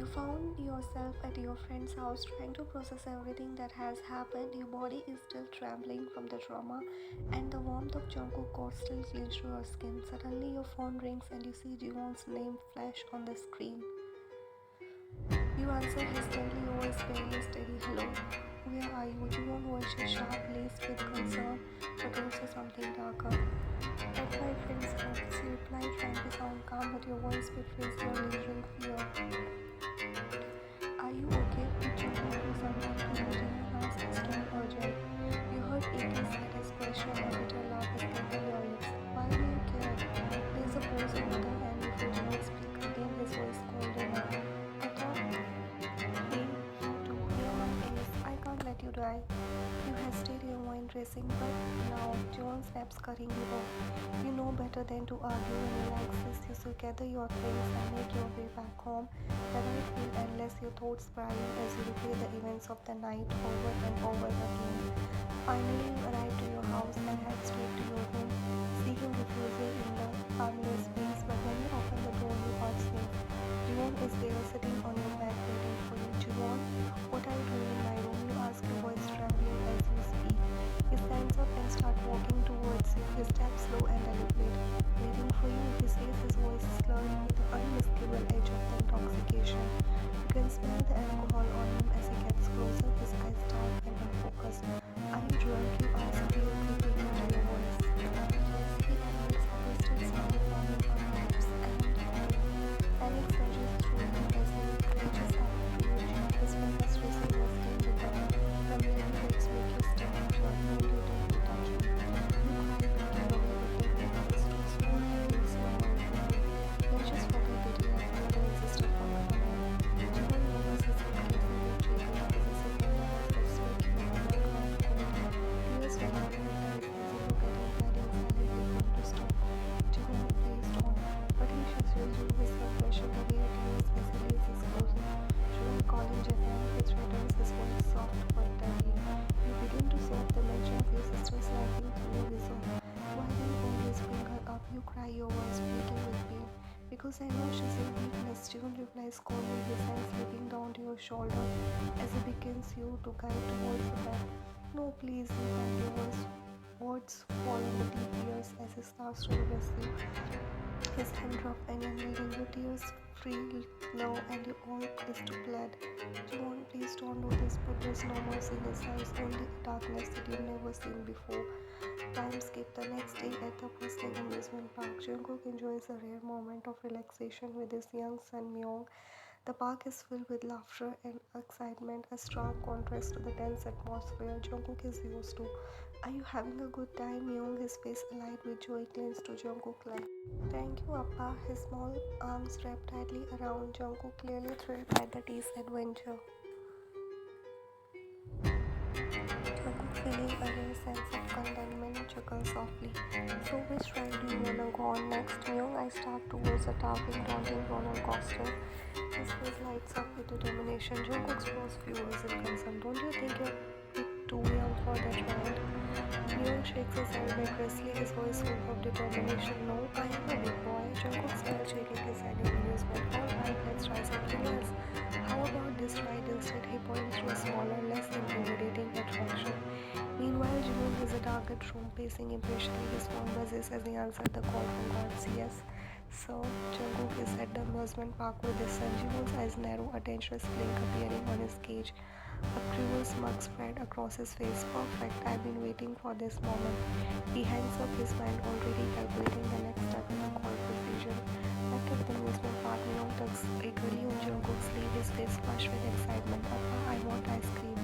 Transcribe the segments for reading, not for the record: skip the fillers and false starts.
You found yourself at your friend's house trying to process everything that has happened. Your body is still trembling from the trauma, and the warmth of Jungkook got still clings to your skin. Suddenly, your phone rings and you see Jiwon's name flash on the screen. You answer hastily, your voice barely steady. Hello, where are you? Jiwon voice is sharp, laced with concern, but also something darker. At my friend's house, you reply, trying to sound calm, but your voice betrays your lingering fear. Are you okay? Did you go through something? Jimmy asked his tone urgent. You heard Iggy's at his question, a bitter laugh escaping your lips. Why do you care? There's a pause over there, and before Jimmy speak again, his voice colder now. I thought to hear my ace. I can't let you die. You hesitate, your mind racing, but now John snaps, cutting you off. You know better than to argue and relaxes. You so gather your things and make your way back home. The night feel endless, your thoughts spiraling as you replay the events of the night over and over again. Finally, you arrive to your house and head straight to your room, seeking refusal in the familiar space. But when you open the door, you are safe. Jivon is there, sitting on your bed, waiting for you. Jivon, what are you doing in my room? You ask, your voice trembling as you speak. He stands up and starts walking towards you, his steps slow and deliberate. Waiting for you, he says, his voice slurring with the unmistakable edge of the intoxication. You can smell the alcohol on him as he gets closer, his eyes dark and unfocused. Are you drunk? You ask, feeling creeping into your voice. Yes, he admits, having still smell forming on your lips, and panic surges through him as he reaches out to you. His fingers racing your skin with the familiar lips make you step toward him, waiting to touch him. You cry, backing away, but your hand is too small and you smile over him. Then just forget that you have another insisted for the moment. Jimon lowers his head carefully, shaking up as a signal that has sweet you on the ground cold. Tears run down your eyes as you look at him, pleading silently for him to stop. Jimon, please don't. But he shushes you with some pressure away at yours as he lays his closer. Should I call in Japan? He threatens, his voice soft but deadly. You begin to solve the mention of your sister's liking through Rizzo. Why do you always bring her up? You cry, your voice breaking with pain. Because I know she's in weakness. June replies coldly, his hand slipping down to your shoulder as he begins you to guide towards the bed. No, please, you find your voice. Words fall in the deep ears as he starts to caress you. His hand drop and you're kneeling, your tears free now and your all is to plead. Jivon, please don't do this, but there's no mercy in his eyes, only a darkness that you've never seen before. Time skip the next day at the bustling amusement park. Jungkook enjoys a rare moment of relaxation with his young son Myung. The park is filled with laughter and excitement, a stark contrast to the tense atmosphere Jungkook is used to. Are you having a good time? Myung, his face alight with joy, clings to Jungkook like. Thank you, Appa. His small arms wrapped tightly around Jungkook, clearly thrilled by the day's adventure. Jungkook, feeling a rare sense of contentment, chuckles softly. So, which ride do you wanna go on next? Myung, I start towards the towering, daunting roller coaster. His face lights up with determination. Jungkook's brows furious in concern. Don't you think you're a bit too young for that ride? Myung shakes his head vigorously, his voice full of determination. No, I am a big boy. Jungkook smiles, shaking his head in amusement. Alright, let's try something else. How about this ride instead? He points to a smaller, less intimidating attraction. Meanwhile, June is a darkened room, pacing impatiently. His phone buzzes as he answered the call from God's yes. So, Jungkook is at the amusement park with his son. Jiwon's eyes narrow, a dangerous blink appearing on his cage. A cruel smug spread across his face. Perfect, I've been waiting for this moment. He hangs up his mind, already calculating the next step in the call procedure. Back at the amusement park, Myung tugs eagerly on Jungkook's sleeve, his face flushed with excitement. Papa, I want ice cream.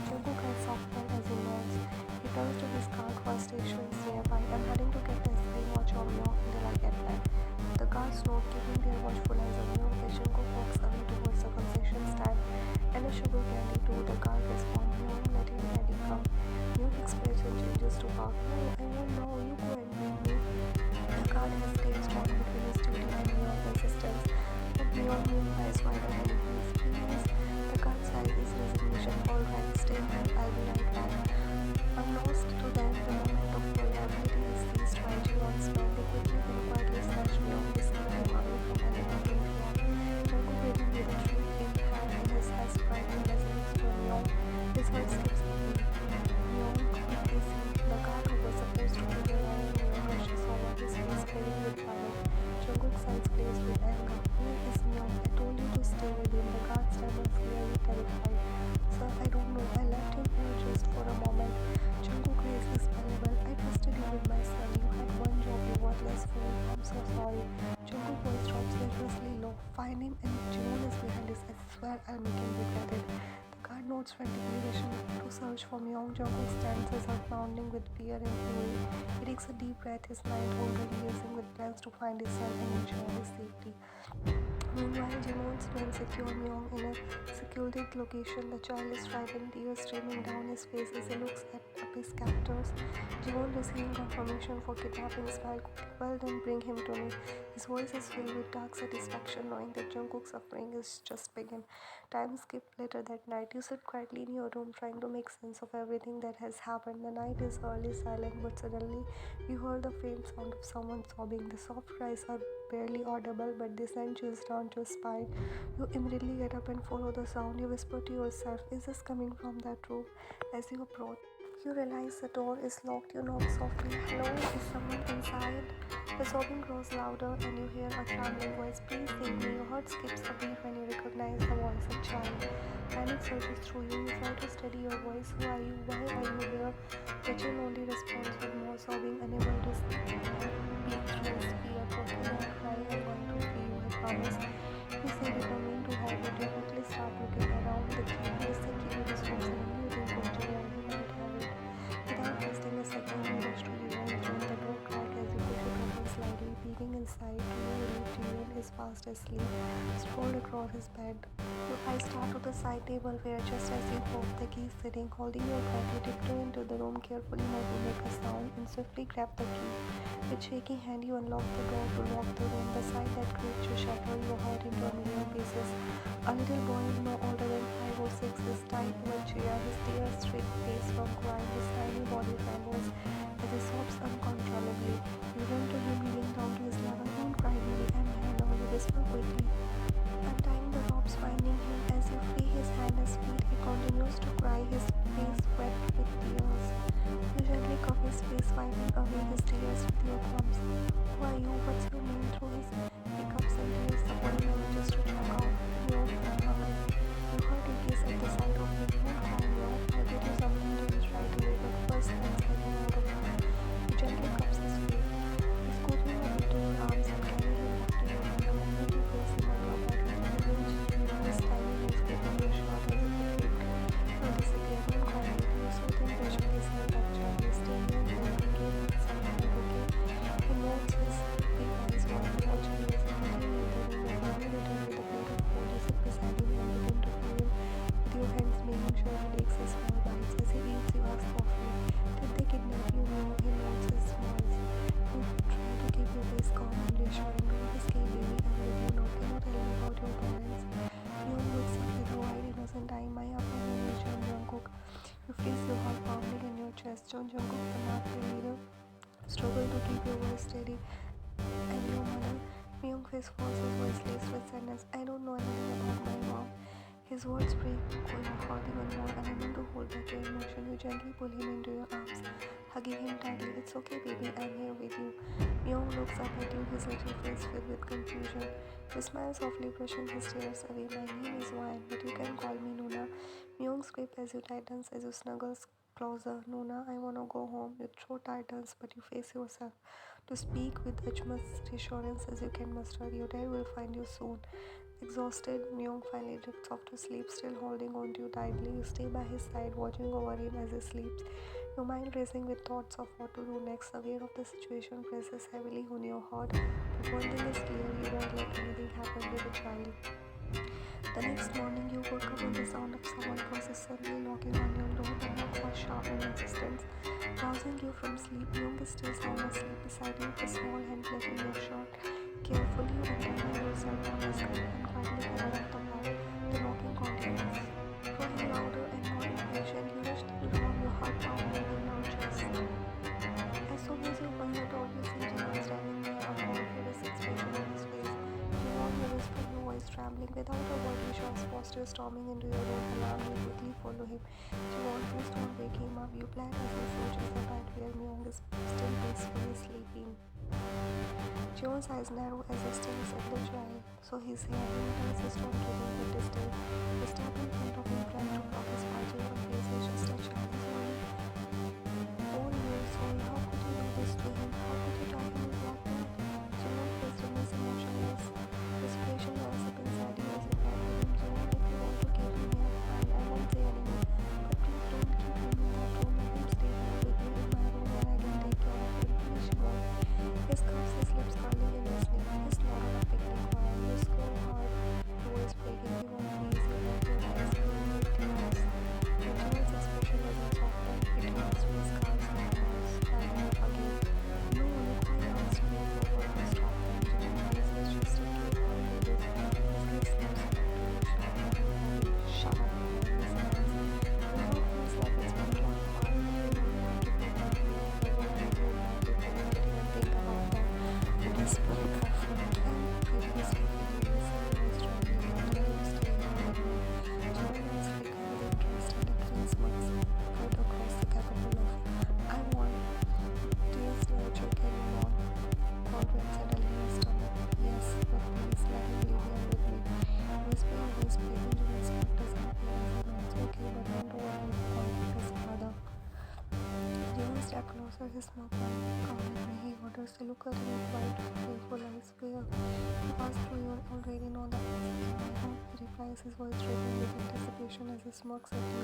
Jungkook eyes soften as he nods. He turns to his car for stations nearby. I'm heading to get ice cream. Watch on Myung until I get back. The guards note, keeping their watchful eyes on Myung as Jungkook walks away towards the concession stand. And a sugar candy too, the guard responds. Myung, letting Daddy come. Myung expression changes to bark. No, I won't know. You go and bring me. The guard hesitates, torn between his duty and Myung's insistence. But Myung eyes wider and please. The guard sighs his resignation. Alright, stay here. I'll be right back. Unlost to them, the moment of reliability is seized by Jiwon's men. They quickly and quietly snatch Myung, risking him away from anyone in fear. Jungkook waiting with a shriek in heart skips a beat. Myung quickly sees the guard who was supposed to be there and Myung rushes over his face filled with panic. Jungkook's eyes glaze with anger. Where is Myung? I told you to stay with him. The guard stammers, clearly terrified. Sir, I don't know. I left him here just for a moment. Jungkook raised his palable. I trusted you with my son. You had one job, you worthless fool. I'm so sorry. Jungkook voice drops dangerously low. Find him and Jiwon is behind us. I swear I'll make him regret it. The guard nods frantically, rushing to search for Myung. Jungkook stands his heart pounding with fear and fury. He takes a deep breath, his mind already racing with plans to find his son and ensure his safety. Meanwhile, Jimon's men secure Myung in a secluded location. The child is frightened, tears streaming down his face as he looks up his captors. Jimon, receiving confirmation for kidnapping, smiled quickly. Well done, bring him to me. His voice is filled with dark satisfaction, knowing that Jungkook's suffering is just begun. Time skipped later that night. You sit quietly in your room, trying to make sense of everything that has happened. The night is early silent, but suddenly you hear the faint sound of someone sobbing. The soft cries are barely audible, but they send chills down your spine. You immediately get up and follow the sound. You whisper to yourself, is this coming from that room? As you approach, you realize the door is locked. You knock softly. Hello, is someone inside? The sobbing grows louder and you hear a trembling voice. Please save me. Your heart skips a beat when you recognize the voice of child. Panic surges through you. You try to steady your voice. Who are you? Why are you here? The chill only responds with more sobbing, unable to speak through his fear. Broken and crying, I'm going to free you, I promise. You say determined to hide, but you quickly start looking around. The key is the key with his phone. Suddenly you think of Jiwon. He might have it. Without wasting a second, you rush to Jiwon's room. The door crack as you push it open slightly. Peeking inside, you relieve Jiwon is fast asleep, sprawled across his bed. Your eyes start to the side table where, just as you hope, the key is sitting. Holding your breath, you tiptoe into the room carefully, not to make a sound, and swiftly grab the key. With shaking hand, you unlock the door to lock the room. The sight that creates you shatter your heart into a million pieces. A little boy, no older than 5 or 6, is tied to a chair, his tear-streaked face from crying, his tiny body trembles as he sobs uncontrollably. You run to him, kneeling down to his level. Don't cry, baby, I'm here now. You whisper quickly, untying the ropes binding him. As you free his hand and feet, he continues to cry, his face wet with tears. You gently cuff his face, wiping away his tears with your thumbs. Who are you? What's your name? Through his hiccups and tears, the boy manages to choke out. No, you heard a kiss at the side of him. Don't cry, no. I'll get you something to eat right away, but first let's get him out of here. You gently cups his face. You scoop him up into your arms and carry him back to your room. The moment you place him on your bed, you reach his tiny hands gripping your shirt as if it ripped. He'll disappear. Don't cry, baby. You so think brushing his hair back gently. Stay here and give him some help, okay? He notes his big eyes wide, watching you as he continues the room. You finally return with a plate of food. You sit beside him and begin to feed him with your hands, making sure he takes his small bites. As he eats, you ask softly, did they kidnap you? No, he nods his smiles. You try to keep your face calm and reassuring. Don't escape, baby. I'm with you now. Can you tell me about your parents? Young looks up with a wide innocent eye. My Appa name is Jungkook. You freeze your heart pounding in your chest. Jungkook, the Mafia leader, struggle to keep your voice steady. And your mother? Myung face falls, his voice laced with sadness. I don't know anything about my mom. His words break your heart even more, unable to hold back your emotion. You gently pull him into your arms, hugging him tightly. It's okay, baby, I'm here with you. Myung looks up at you, his little face filled with confusion. You smile softly, brushing his tears away. My name is Wine, but you can call me Nuna. Myung's grip as you tightens, as you snuggles closer. Nuna, I wanna go home. Your throat tightens, but you face yourself to speak with as much reassurance as you can muster. Your dad will find you soon. Exhausted, Myung finally drifts off to sleep, still holding on to you tightly. You stay by his side, watching over him as he sleeps, your mind racing with thoughts of what to do next. Aware of the situation presses heavily on your heart, but one thing is clear, you won't let anything happen to the child. The next morning, you woke up with the sound of someone persistently knocking on your door. The knock was sharp and insistent, rousing you from sleep. Myung is still sound asleep beside you, a small hand clutching your shirt. Carefully, you untie yourself from his grip and quietly cover up the mouth. The knocking continues, growing louder and more impatient. You rush to the door, your heart pounding in your chest. As soon as you open the door, you see Jiwon standing near, a cold, furious expression on his face. Jiwon, you whisper, your voice trembling. Without a word, he shoves Foster storming into your room. Alarmed, you quickly follow him. Jewon, please don't wake him up. You plan as if Roach is the bed where Myung is still peacefully sleeping. Jewon's eyes narrow as he stares at the child. So he's here. He notices his storm keeping the distance. He steps in front of him, trying to block his fire. Jewon feels he's just a child. He's only 4 years old. How could you do this to him? How could you tie him like that? Jewon feels remains emotionless. Desperation wells up inside you as you cry for him. Jewon, if you want to keep him here, fine. I won't say anything. But please don't keep him in that room. Let him stay here with me in my room where I can take care of him. Please, Jewon. His cuffs, his lips curling in his sleep. He's not on a picnic crying. His cold heart, voice breaking. Jewon, please, you have your eyes filling with tears. But Jewon's expression doesn't soften. It turns to his scars and tears. I move again. No, look, my arms to move forward to stop them. Jewon, please, let's just a kid. I'll do this. His lips moves back to his shoulder. Shut up, Jewon. His hands. Your heart feels like it's been torn apart. You don't want to go back here. The world you don't want to go and think about that. It is very comforting and previously feelings and was trying to stay in the room. Jewon is flicker with interest and a green smirks cut across the capable of I want tears like choking on confidence settling in his stomach. Yes, but please let him leave here with me. Whispering voice breaking Jewon's smirk doesn't appear as he nods. Okay, but don't worry about his father. Jewon stepped closer, his smirk calming me. He orders to look at him with wide, fearful eyes. Where? He passed through you already know the answer. I hope, he replies, his voice trembling with anticipation as he smirks at you.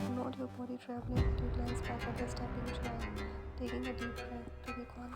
You nod your body trembling, but you glance back at the stepping child, taking a deep breath to be gone.